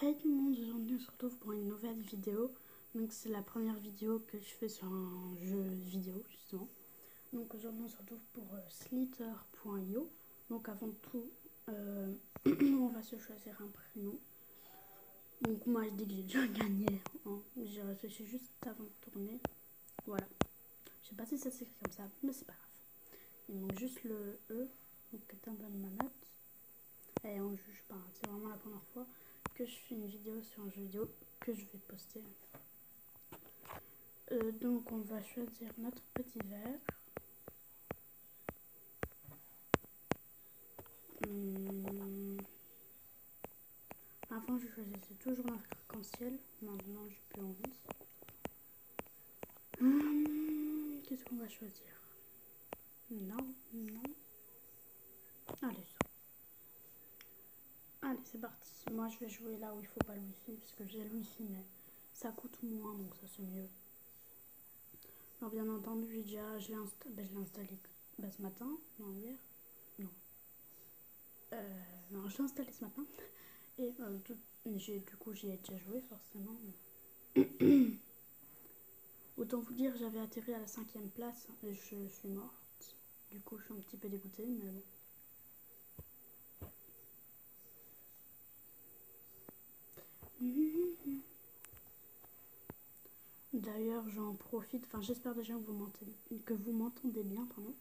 Hey tout le monde, aujourd'hui on se retrouve pour une nouvelle vidéo. Donc c'est la première vidéo que je fais sur un jeu vidéo justement. Donc aujourd'hui on se retrouve pour Slither.io. Donc avant tout, on va se choisir un prénom. Donc moi je dis que j'ai déjà gagné, hein. J'ai réfléchi juste avant de tourner. Voilà. Je sais pas si ça s'écrit comme ça, mais c'est pas grave. Il manque juste le E. Donc quelqu'un donne ma note. Et on juge pas, c'est vraiment la première fois que je fais une vidéo sur un jeu vidéo que je vais poster. Donc on va choisir notre petit verre. Avant je choisissais toujours l'arc-en-ciel, maintenant j'ai plus envie. Qu'est-ce qu'on va choisir? Non. Allez, ça. Allez, c'est parti. Moi je vais jouer là où il faut pas le wifi, parce que j'ai le wifi mais ça coûte moins, donc ça c'est mieux. Alors bien entendu, je l'ai installé ce matin, non hier, non. Non, je l'ai installé ce matin et du coup j'y ai déjà joué forcément. Autant vous dire, j'avais atterri à la 5e place et je suis morte. Du coup je suis un petit peu dégoûtée, mais bon. D'ailleurs j'en profite, enfin j'espère déjà que vous m'entendez bien, pardon.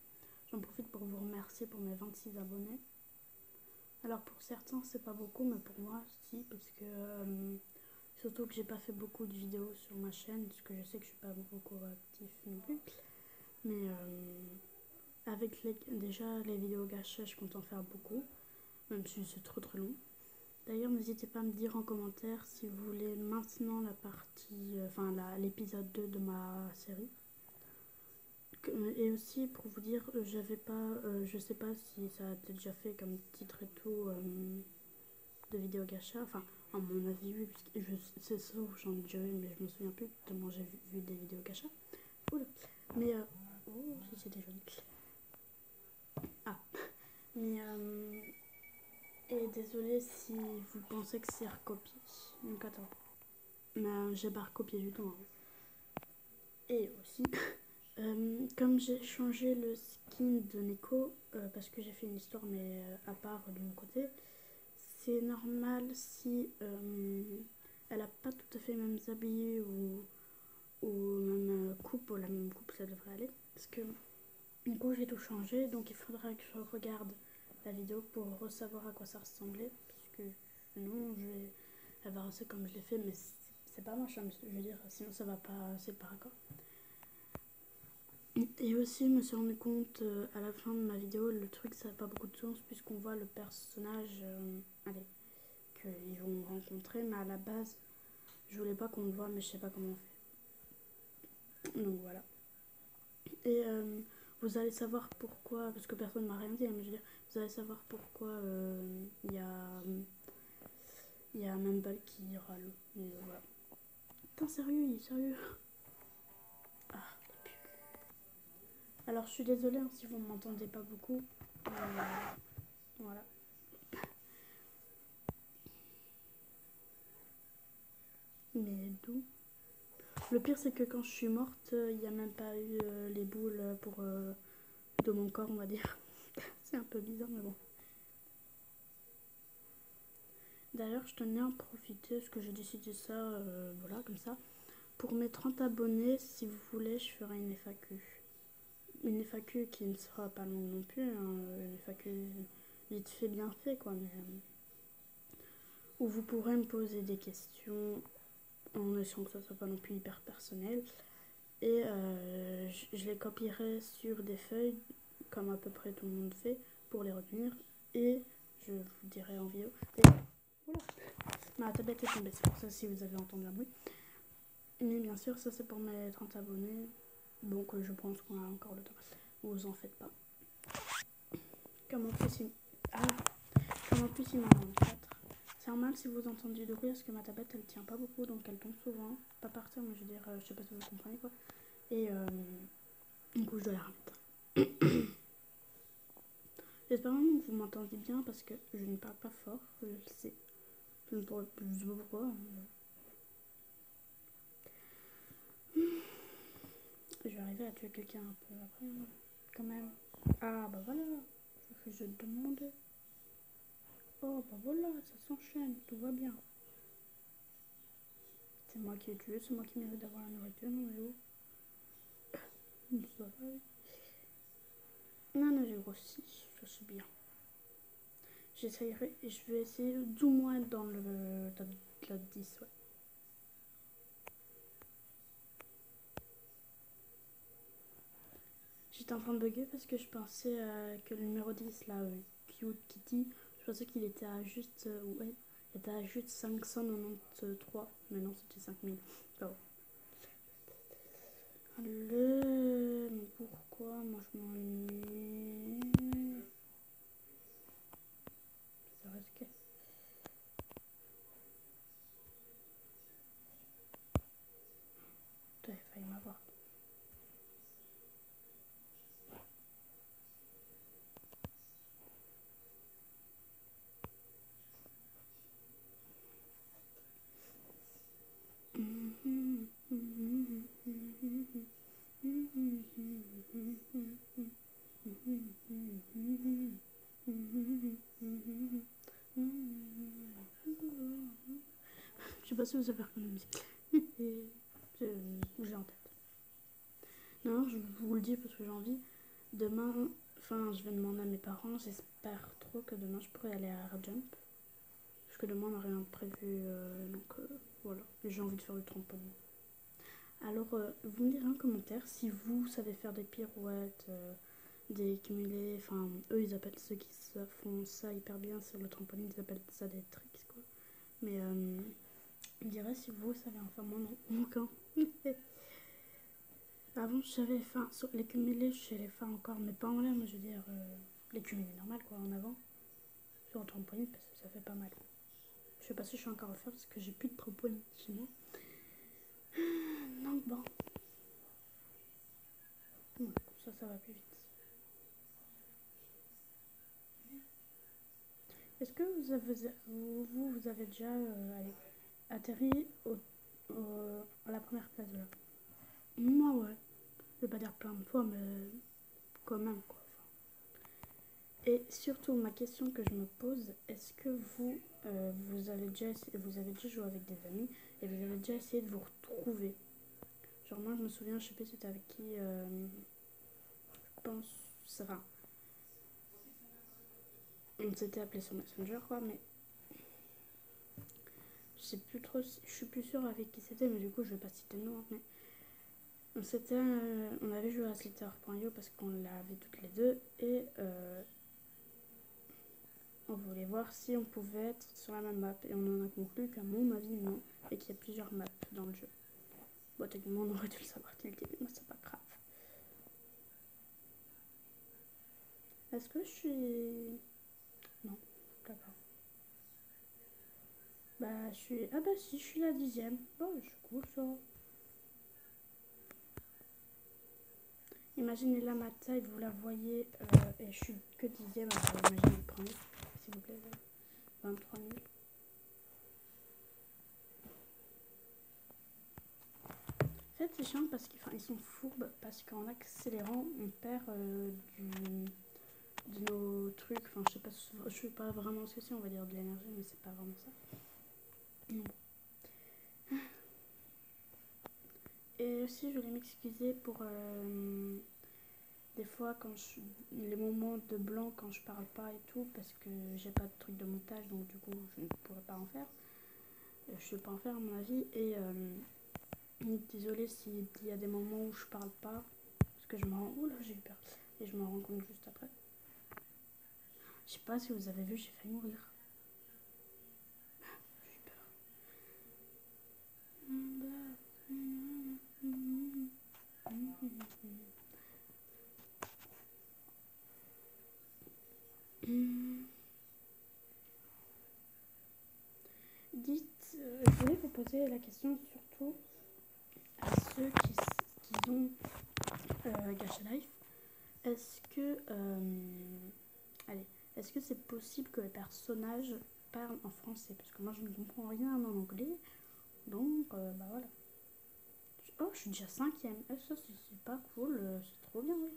J'en profite pour vous remercier pour mes 26 abonnés. Alors pour certains c'est pas beaucoup, mais pour moi si, parce que surtout que j'ai pas fait beaucoup de vidéos sur ma chaîne, parce que je sais que je suis pas beaucoup actif non plus. Mais avec déjà les vidéos gâchées, je compte en faire beaucoup, même si c'est trop long. D'ailleurs n'hésitez pas à me dire en commentaire si vous voulez maintenant la partie, l'épisode 2 de ma série. Et aussi pour vous dire, je sais pas si ça a été déjà fait comme titre et tout de vidéo gacha, enfin à mon avis oui, c'est sauf j'en ai déjà vu mais je me souviens plus tellement j'ai vu des vidéos gacha. Oula. Mais oh si c'était joli. Ah mais et désolé si vous pensez que c'est recopié. Donc attends. Mais j'ai pas recopié du tout, hein. Et aussi comme j'ai changé le skin de Neko, parce que j'ai fait une histoire mais à part de mon côté, c'est normal si elle a pas tout à fait les mêmes habits ou même coupe, ou la même coupe ça devrait aller. Parce que du coup j'ai tout changé, donc il faudra que je regarde la vidéo pour savoir à quoi ça ressemblait. Parce que sinon elle va rester comme je l'ai fait, mais c'est pas moche, hein, je veux dire, sinon ça va pas, c'est pas raccord. Et aussi, je me suis rendu compte à la fin de ma vidéo, le truc ça n'a pas beaucoup de sens puisqu'on voit le personnage qu'ils vont rencontrer, mais à la base, je voulais pas qu'on le voit, mais je sais pas comment on fait. Donc voilà. Et vous allez savoir pourquoi, parce que personne m'a rien dit, hein, mais je veux dire, vous allez savoir pourquoi il y a Mumble qui râle. Et voilà. Putain, sérieux, il est sérieux. Ah, les pubs. Alors je suis désolée hein, si vous ne m'entendez pas beaucoup. Voilà. Mais d'où? Le pire, c'est que quand je suis morte, il n'y a même pas eu les boules de mon corps, on va dire. C'est un peu bizarre, mais bon. D'ailleurs, je tenais à en profiter, parce que j'ai décidé ça, voilà, comme ça. Pour mes 30 abonnés, si vous voulez, je ferai une FAQ. Une FAQ qui ne sera pas longue non plus, hein, une FAQ vite fait, bien fait, quoi. Mais, où vous pourrez me poser des questions en essayant que ça soit pas non plus hyper personnel. Et je les copierai sur des feuilles, comme à peu près tout le monde fait, pour les retenir. Et je vous dirai en vidéo. Et voilà, ma tablette est tombée, c'est pour ça si vous avez entendu un bruit. Mais bien sûr, ça c'est pour mes 30 abonnés. Donc je pense qu'on a encore le temps. Vous en faites pas. Comme en plus, il m'en manque 4. C'est normal si vous entendez du bruit parce que ma tablette elle tient pas beaucoup donc elle tombe souvent. Pas par terre, mais je veux dire, je sais pas si vous comprenez quoi. Et du coup, je dois la remettre. J'espère vraiment que vous m'entendez bien parce que je ne parle pas fort, je le sais. Je ne pourrais plus, je sais pas pourquoi. Je vais arriver à tuer quelqu'un un peu après, quand même. Ah bah voilà, je demandais. Oh bah voilà, ça s'enchaîne, tout va bien. C'est moi qui ai tué, c'est moi qui mérite d'avoir la nourriture, non mais oh. Ça va. Non, non, j'ai grossi, je suis bien. J'essayerai, je vais essayer d'au moins être dans le top 10, ouais. J'étais en train de bugger parce que je pensais que le numéro 10, là, Cute Kitty, je pensais qu'il était à juste, ouais, il était à juste 593, mais non, c'était 5000. Oh. Mais pourquoi moi je m'ennuie? Ça risquait. T'avais failli m'avoir. Je sais pas si vous avez reconnu la musique. J'ai en tête. Non, je vous le dis parce que j'ai envie. Demain, enfin, je vais demander à mes parents. J'espère trop que demain je pourrai aller à Air Jump. Parce que demain on n'a rien prévu. Donc voilà. Et j'ai envie de faire du trampoline. Alors, vous me direz en commentaire si vous savez faire des pirouettes, des cumulés. Enfin, eux ils appellent ceux qui font ça hyper bien sur le trampoline, ils appellent ça des tricks quoi. Mais vous me direz si vous savez en faire, moi non. Encore. Avant, je savais, enfin, sur les cumulés, je savais les faire encore, mais pas en l'air, mais je veux dire, les cumulés normales, quoi, en avant, sur le trampoline, parce que ça fait pas mal. Je sais pas si je suis encore à faire, parce que j'ai plus de trampoline chez moi. Donc bon. Voilà, ça va plus vite. Est-ce que vous avez déjà atterri à la première place, là? Moi, ouais. Je vais pas dire plein de fois, mais quand même, quoi. Et surtout, ma question que je me pose, est-ce que vous avez déjà joué avec des amis et vous avez déjà essayé de vous retrouver? Genre moi, je me souviens, je sais pas si c'était avec qui, je pense, enfin, on s'était appelé sur Messenger, quoi, mais je sais plus trop, je suis plus sûre avec qui c'était, mais du coup, je vais pas citer le nom, hein, mais on avait joué à Slither.io parce qu'on l'avait toutes les deux et on voulait voir si on pouvait être sur la même map. Et on en a conclu qu'à mon avis, non. Et qu'il y a plusieurs maps dans le jeu. Bon, techniquement, on aurait dû le savoir dès le début, mais c'est pas grave. Est-ce que je suis... Non, d'accord. Bah, je suis... Ah bah si, je suis la 10e. Oh, je suis cool, ça. Imaginez là ma taille, vous la voyez, et je suis que 10e. Alors, imaginez le premier, s'il vous plaît. 23 000. En fait, c'est chiant parce qu'ils sont fourbes, parce qu'en accélérant, on perd de nos trucs. Enfin, je sais pas vraiment ce que c'est, on va dire de l'énergie, mais c'est pas vraiment ça. Et aussi, je voulais m'excuser pour des fois les moments de blanc quand je parle pas et tout, parce que j'ai pas de truc de montage, donc du coup, je ne pourrais pas en faire. Je ne sais pas en faire à mon avis. Et désolée s'il y a des moments où je parle pas, parce que je me rends. Oula, j'ai eu peur. Et je me rends compte juste après. Je sais pas si vous avez vu, j'ai failli mourir. J'ai eu peur. Dites, je voulais vous poser la question surtout à ceux qui ont Gacha Life. Est-ce que, allez, est-ce que c'est possible que les personnages parle en français, parce que moi je ne comprends rien en anglais. Donc, bah voilà. Oh, je suis déjà cinquième. Ça, c'est pas cool. C'est trop bien, oui.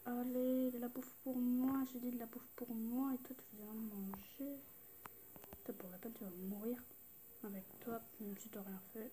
Allez, de la bouffe pour moi. J'ai dit de la bouffe pour moi. Et toi, tu viens manger. T'as pour la peine, tu vas mourir avec toi, même si t'as rien fait.